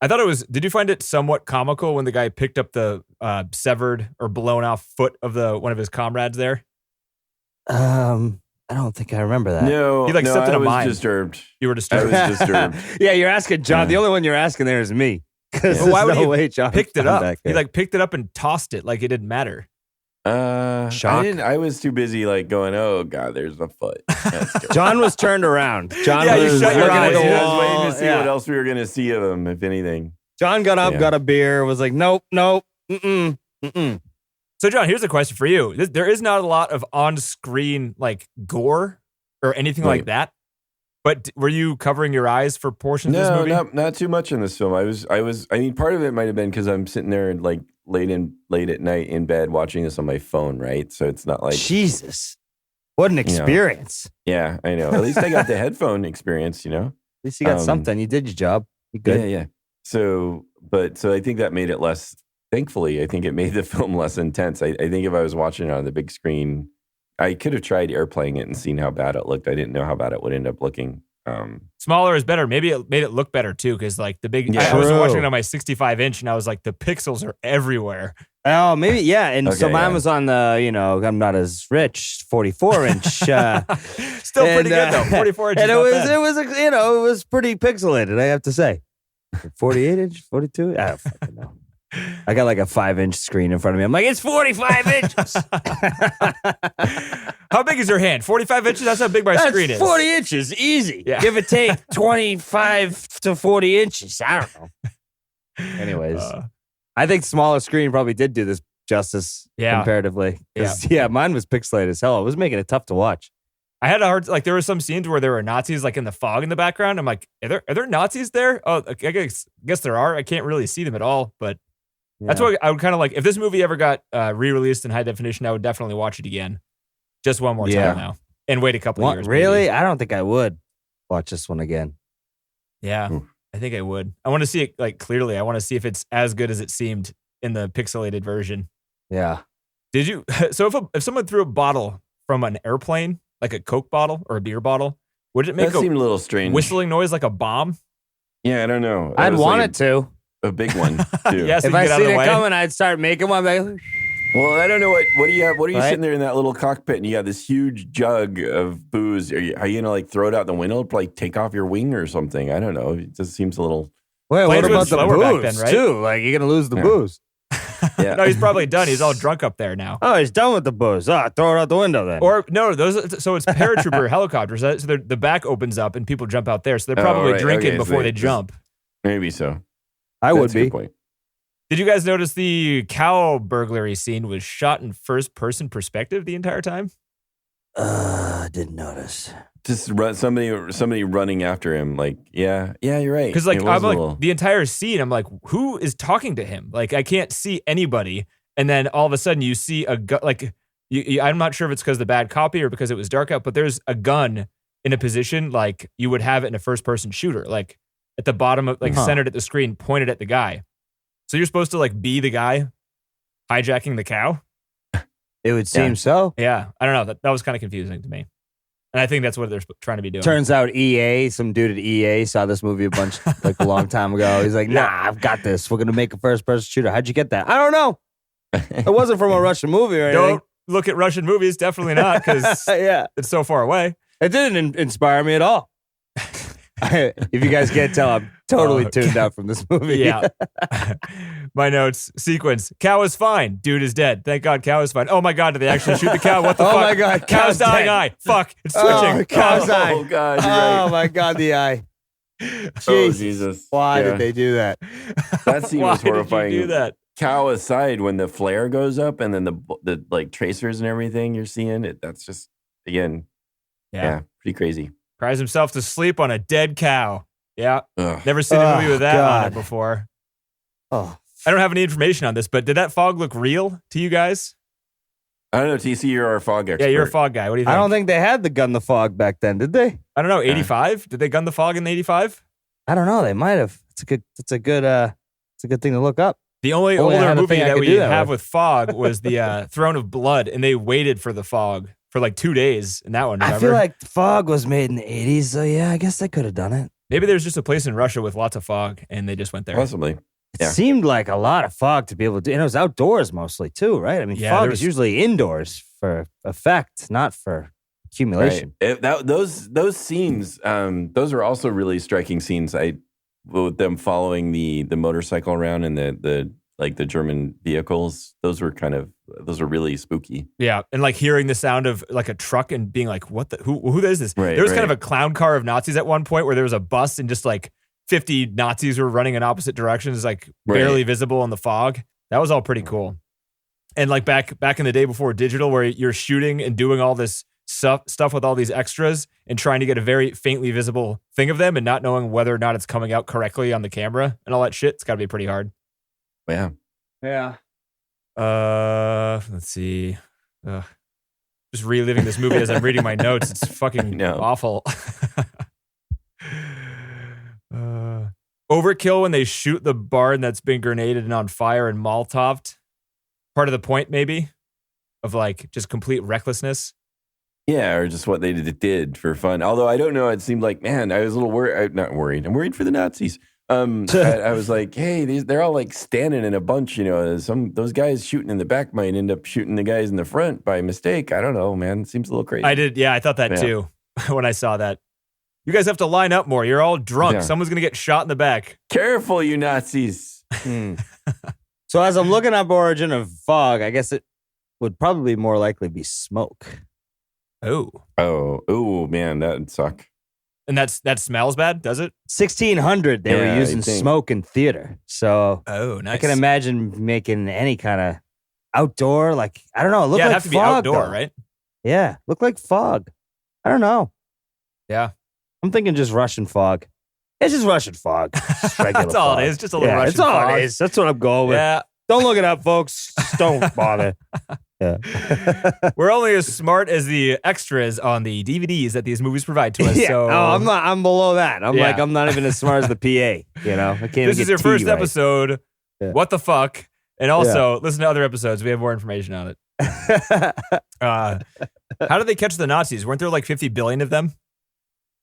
I thought it was. Did you find it somewhat comical when the guy picked up the severed or blown off foot of one of his comrades there? I don't think I remember that. No, He, like, stepped in I a was mine. disturbed. You were I disturbed. was disturbed. Yeah, you're asking John. Yeah. The only one you're asking there is me. Because Well, why there's would no he way John picked it found up. that He guy. like picked it up and tossed it like it didn't matter. Shock. I was too busy like going, oh God, there's a foot. That's good. John was turned around. John Yeah, you was shut your looking at eyes. the I wall. was waiting to see Yeah. what else we were going to see of him, if anything. John got up, Yeah. got a beer, was like, nope, mm-mm. So, John, here's a question for you. There is not a lot of on-screen like gore or anything like Right. that. But were you covering your eyes for portions of this No, movie? not too much in this film. I mean, part of it might have been because I'm sitting there like late at night in bed watching this on my phone, right? So it's not like, Jesus. What an experience. yeah, I know. At least I got the headphone experience, you know? At least you got something. You did your job. You good. Yeah. So I think that made it less, thankfully, I think it made the film less intense. I think if I was watching it on the big screen, I could have tried airplaying it and seen how bad it looked. I didn't know how bad it would end up looking. Smaller is better. Maybe it made it look better too, because like the big. Yeah. I was True. watching it on my 65-inch, and I was like, the pixels are everywhere. Oh, maybe, yeah. And so Okay, mine yeah. was on the, I'm not as rich, 44-inch. Still pretty good though. 44 inches. And not it bad. it was pretty pixelated, I have to say. 48-inch, 42? I don't fucking know. I got like a 5-inch screen in front of me. I'm like, it's 45 inches. How big is your hand? 45 inches? That's how big my screen That's is. 40 inches, easy. Yeah. Give or take 25 to 40 inches. I don't know. Anyways, I think smaller screen probably did do this justice comparatively. 'Cause, mine was pixelated as hell. It was making it tough to watch. I had a hard, like, there were some scenes where there were Nazis, like, in the fog in the background. I'm like, are there Nazis there? Oh, I guess there are. I can't really see them at all, but that's why I would kind of like, if this movie ever got re-released in high definition, I would definitely watch it again. Just one more time now. And wait a couple of years. Really? Maybe. I don't think I would watch this one again. Yeah, Oof. I think I would. I want to see it, like, clearly. I want to see if it's as good as it seemed in the pixelated version. Yeah. Did you? So if someone threw a bottle from an airplane, like a Coke bottle or a beer bottle, would it make That seemed a little strange. whistling noise like a bomb? Yeah, I don't know. That I'd was want like it to. a big one too. Yes. So If you I get out of seen the it way? coming, I'd start making one. Like, Well, I don't know what do you have? What are you Right? sitting there in that little cockpit and you got this huge jug of booze? Are you gonna like throw it out the window, like take off your wing or something? I don't know. It just seems a little. wait, Planes what were about the slower back booze then, right? too? Like, you're gonna lose the Yeah. booze. Yeah. No, he's probably done. He's all drunk up there now. Oh, he's done with the booze. Throw it out the window then. Or no, so it's paratrooper helicopters. So the back opens up and people jump out there. So they're probably right. drinking Okay, so before they just- jump. Maybe so. I would That's a good be. point. Did you guys notice the cow burglary scene was shot in first person perspective the entire time? Didn't notice. Just somebody running after him. Like, yeah, you're right. Because like It was I'm a like little- the entire scene, I'm like, who is talking to him? Like I can't see anybody, and then all of a sudden you see a gun. Like I'm not sure if it's because of the bad copy or because it was dark out, but there's a gun in a position like you would have it in a first person shooter, like at the bottom of like centered at the screen, pointed at the guy. So you're supposed to like be the guy hijacking the cow. It would seem so. Yeah, I don't know. That was kind of confusing to me, and I think that's what they're trying to be doing. Turns out some dude at EA saw this movie like a long time ago. He's like, nah, I've got this. We're going to make a first-person shooter. How'd you get that? I don't know. It wasn't from a Russian movie or anything. Don't look at Russian movies. Definitely not, because Yeah. it's so far away. It didn't inspire me at all. If you guys can't tell, I'm totally tuned out from this movie. Yeah. My notes sequence. Cow is fine. Dude is dead. Thank God cow is fine. Oh my God, did they actually shoot the cow? What the fuck? Oh my God, Cow's dying dead. eye. Fuck. It's switching. Oh, cow's eye. Oh, God, you're Oh right. my God, the eye. Oh, Jesus. Why Yeah. did they do that? That scene Why was horrifying. did you do that? Cow aside, when the flare goes up and then the like tracers and everything you're seeing, that's just, again, yeah, pretty crazy. Cries himself to sleep on a dead cow. Yeah. Ugh. Never seen a movie with that on it God. before. Oh, I don't have any information on this, but did that fog look real to you guys? I don't know, TC, you're our fog expert. Yeah, you're a fog guy. What do you think? I don't think they had the gun the fog back then, did they? I don't know. 85? Did they gun the fog in 85? I don't know. They might have. It's a good thing to look up. The only Only I older had a movie thing I that could we do that have with. with fog was the Throne of Blood, and they waited for the fog for like 2 days in that one. Remember? I feel like fog was made in the 80s, so yeah, I guess they could have done it. Maybe there's just a place in Russia with lots of fog, and they just went there. Possibly. It Yeah. seemed like a lot of fog to be able to do, and it was outdoors mostly too, right? I mean, Yeah, fog there is was- usually indoors for effect, not for accumulation. Right. Those scenes, those are also really striking scenes. With them following the motorcycle around and the German vehicles, those were really spooky. Yeah, and like hearing the sound of like a truck and being like, "What the? Who is this?" Right, there was kind right. of a clown car of Nazis at one point where there was a bus and just like 50 Nazis were running in opposite directions, like barely visible in the fog. That was all pretty cool. And like back in the day before digital, where you're shooting and doing all this stuff with all these extras and trying to get a very faintly visible thing of them and not knowing whether or not it's coming out correctly on the camera and all that shit, it's got to be pretty hard. Yeah. Yeah. Let's see. Ugh. Just reliving this movie as I'm reading my notes. It's fucking know. awful. Overkill when they shoot the barn that's been grenaded and on fire and Molotoved. Part of the point, maybe, of like just complete recklessness. Yeah, or just what they did for fun. Although I don't know, it seemed like, man, I was a little worried. Not worried. I'm worried for the Nazis. I was like, hey, they're all like standing in a bunch. You know, those guys shooting in the back might end up shooting the guys in the front by mistake. I don't know, man. It seems a little crazy. I did. Yeah, I thought that Yeah. too when I saw that. You guys have to line up more. You're all drunk. Yeah. Someone's going to get shot in the back. Careful, you Nazis. So as I'm looking up origin of fog, I guess it would probably more likely be smoke. Oh. Oh, man, that'd suck. And that smells bad, does it? 1600, they Yeah, were using I think. smoke in theater. So Oh, nice. I can imagine making any kind of outdoor, like, I don't know. It looked Yeah, it'd like have to be fog, outdoor, though. right? Yeah, looked like fog. I don't know. Yeah. I'm thinking just Russian fog. It's just Russian fog. Just regular That's all fog. it is. Just a little Yeah, Russian that's all fog. it is. That's what I'm going with. Yeah. Don't look it up, folks. Just don't bother. Yeah. We're only as smart as the extras on the DVDs that these movies provide to us. Yeah. So Oh, I'm not. I'm below that. I'm Yeah. like, I'm not even as smart as the PA. You know, I can't. this even is get your T first right. episode. Yeah. What the fuck? And also listen to other episodes. We have more information on it. How did they catch the Nazis? Weren't there like 50 billion of them?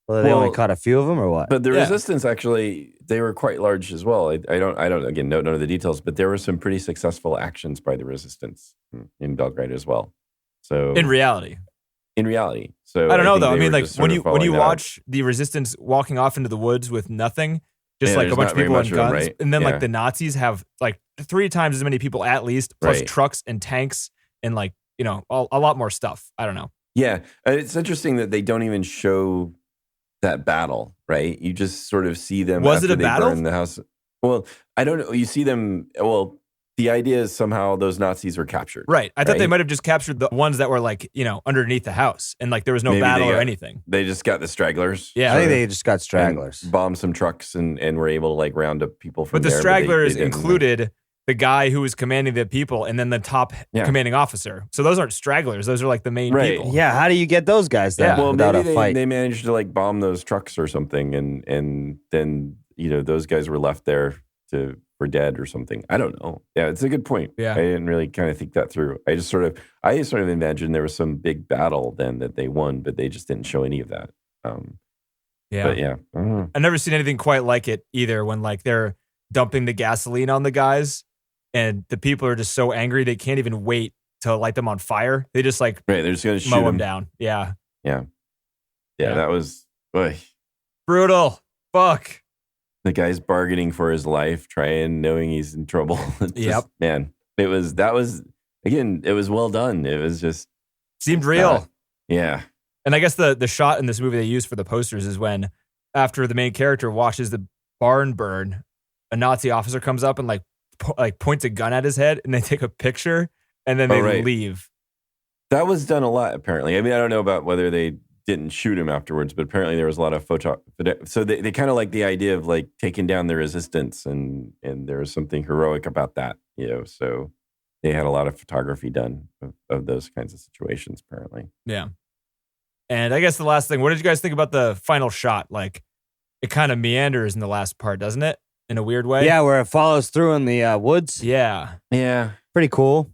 Well, they only Well, caught a few of them, or what? But the Yeah. resistance, actually, they were quite large as well. I don't, again, don't know the details, but there were some pretty successful actions by the resistance in Belgrade as well. So In reality. So I don't know think though. I they mean, were like just when sort you of when you following that. watch the resistance walking off into the woods with nothing, just Yeah, like a there's bunch not of very people much and of them, guns. right? And then Yeah. like the Nazis have like 3 times as many people at least, plus Right. trucks and tanks and like, you know, a lot more stuff. I don't know. Yeah, it's interesting that they don't even show that battle, right? You just sort of see them Was after it a they battle? burn the house. Well, I don't know. You see them. Well, the idea is somehow those Nazis were captured. Right. I thought they Right. might have just captured the ones that were like, you know, underneath the house and like there was no Maybe battle they or got- anything. They just got the stragglers. Yeah. I think sort of, they just got stragglers. and bombed some trucks and were able to like round up people from But the there. stragglers they didn't. included the guy who was commanding the people and then the top Yeah. commanding officer. So those aren't stragglers. Those are like the main Right. people. Yeah, how do you get those guys then Yeah. Well, without maybe a fight? they managed to like bomb those trucks or something, and then those guys were left there for dead or something. I don't know. Yeah, it's a good point. Yeah. I didn't really kind of think that through. I sort of imagined there was some big battle then that they won, but they just didn't show any of that. Yeah. But yeah, I don't know. I've never seen anything quite like it either when like they're dumping the gasoline on the guys and the people are just so angry they can't even wait to light them on fire. They just like Right, they're just gonna shoot mow them them down. Yeah. Yeah, Yeah. that was boy. Brutal. Fuck. The guy's bargaining for his life, knowing he's in trouble. It's just- Yep. man. It was well done. It was just Seemed real. yeah. And I guess the shot in this movie they used for the posters is when after the main character watches the barn burn, a Nazi officer comes up and like points a gun at his head and they take a picture and then they right. leave. That was done a lot, apparently. I mean, I don't know about whether they didn't shoot him afterwards, but apparently there was a lot of photo. So they kind of like the idea of like taking down the resistance, and there was something heroic about that, So they had a lot of photography done of those kinds of situations, apparently. Yeah. And I guess the last thing, what did you guys think about the final shot? Like it kind of meanders in the last part, doesn't it? In a weird way. Yeah, where it follows through in the woods. Yeah. Yeah, Pretty cool.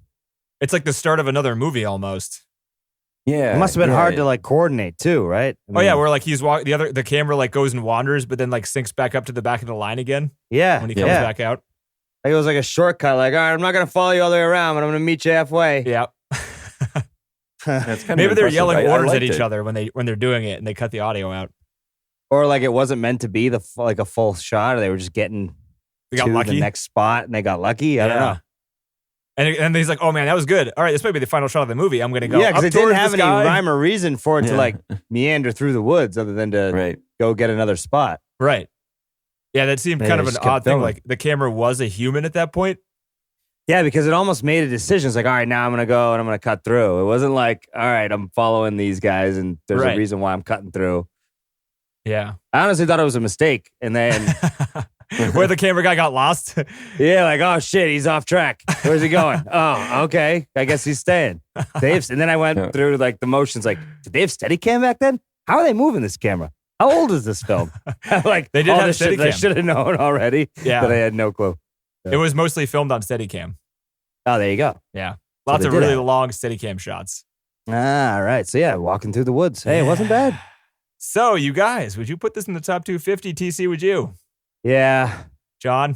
It's like the start of another movie almost. yeah. It must have been hard to like coordinate too, right? I Oh yeah, mean, where like he's the camera like goes and wanders, but then like sinks back up to the back of the line again yeah. when he comes yeah. back out. Like it was like a shortcut. Like, all right, I'm not gonna follow you all the way around, but I'm gonna meet you halfway. Yeah. That's kind of Maybe they're impressive. yelling I orders at liked each it. other when they're doing it and they cut the audio out. Or like it wasn't meant to be like a full shot, or they were just getting They got to lucky. the next spot and they got lucky. I don't know. And he's like, "Oh man, that was good. All right, this might be the final shot of the movie. I'm gonna go." Yeah, up because it didn't towards have this any guy." rhyme or reason for it to Yeah. like meander through the woods, other than to Right. go get another spot. Right. Yeah, that seemed They kind of an just kept odd thing. filming. Like the camera was a human at that point. Yeah, because it almost made a decision. It's like, all right, now I'm gonna go and I'm gonna cut through. It wasn't like, all right, I'm following these guys and there's Right. a reason why I'm cutting through. Yeah. I honestly thought it was a mistake, and then Where the camera guy got lost. yeah, like, oh shit, he's off track. Where's he going? Oh, okay. I guess he's staying. And then I went Yeah. through like the motions. Like, did they have Steadicam back then? How are they moving this camera? How old is this film? Like, They did all have this shit I Steadicam. should have known already. Yeah. But I had no clue. It was mostly filmed on Steadicam. Oh, there you go. Yeah. Lots they of did really have it. long Steadicam shots. Ah, all right. So yeah, walking through the woods. Hey, it wasn't bad. So, you guys, would you put this in the top 250? TC, would you? Yeah. John?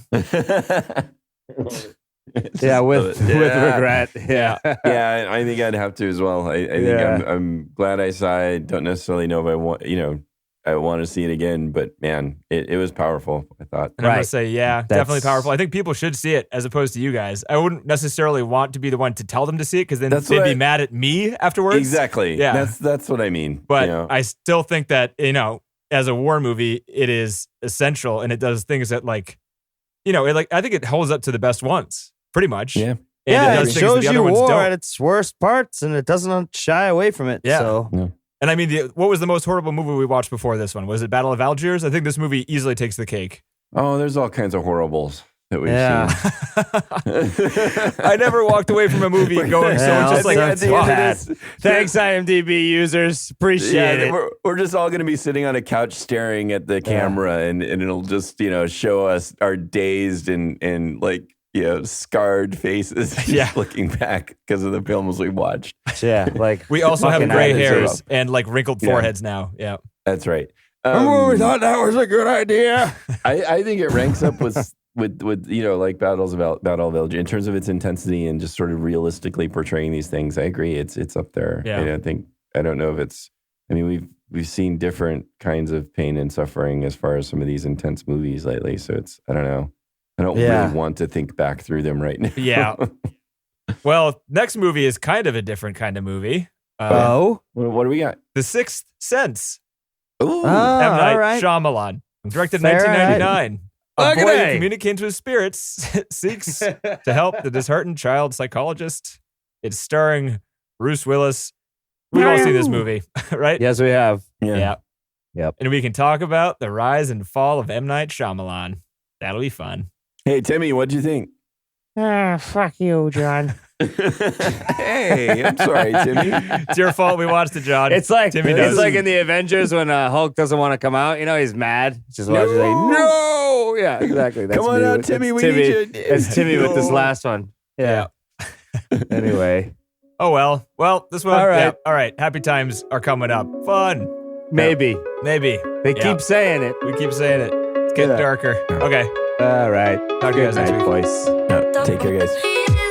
Yeah, with regret. Yeah. Yeah, I think I'd have to as well. I think Yeah. I'm glad I saw it. Don't necessarily know if I want, I want to see it again, but man, it was powerful, I thought. And I'm going Right. to say, yeah, definitely powerful. I think people should see it as opposed to you guys. I wouldn't necessarily want to be the one to tell them to see it because then That's they'd what be I- mad at me afterwards. Exactly. Yeah. That's what I mean. But I still think that, as a war movie, it is essential and it does things that I think it holds up to the best ones, pretty much. Yeah. And Yeah, it it does things that shows the other you ones war don't. at its worst parts, and it doesn't shy away from it. Yeah. So And I mean, what was the most horrible movie we watched before this one? Was it Battle of Algiers? I think this movie easily takes the cake. Oh, there's all kinds of horribles that we've Yeah. seen. I never walked away from a movie going so Yeah, just like, at at the end of bad. this, thanks, IMDb users. Appreciate it. we're just all going to be sitting on a couch staring at the camera, and it'll just show us our dazed and like scarred faces, just Yeah. looking back because of the films we watched. Yeah, like we also have fucking gray average hairs up. and like wrinkled Yeah. foreheads now. Yeah. That's right. Remember when we thought that was a good idea? I think it ranks up with like Battle of Algiers in terms of its intensity and just sort of realistically portraying these things. I agree, it's up there. Yeah. I don't know if it's. I mean, we've seen different kinds of pain and suffering as far as some of these intense movies lately. So it's, I don't know. I don't really want to think back through them right now. Yeah. Well, next movie is kind of a different kind of movie. Oh, What do we got? The Sixth Sense. Ooh. M. Night all right. Shyamalan. Directed in Fair 1999. A Look at boy who that. communicates with spirits seeks to help the disheartened child psychologist. It's starring Bruce Willis. We've all seen this movie, right? Yes, we have. Yeah. Yep. And we can talk about the rise and fall of M. Night Shyamalan. That'll be fun. Hey, Timmy, what'd you think? Fuck you, John. Hey, I'm sorry, Timmy. It's your fault we watched it, John. It's like Timmy does. it's like in the Avengers when Hulk doesn't want to come out. You know, he's mad. Just watches like, no. Yeah, exactly. That's Come on me. out, That's Timmy. We Timmy. need you. It's Timmy with this No. last one. Yeah. Anyway, Oh, well. Well, this one. All right. Yeah, all right. Happy times are coming up. Fun. maybe Maybe. they Yeah. keep saying it. We keep saying it. It's getting Yeah. darker. Okay. All right. Talk to you guys Good next night, week. boys. Take care, guys.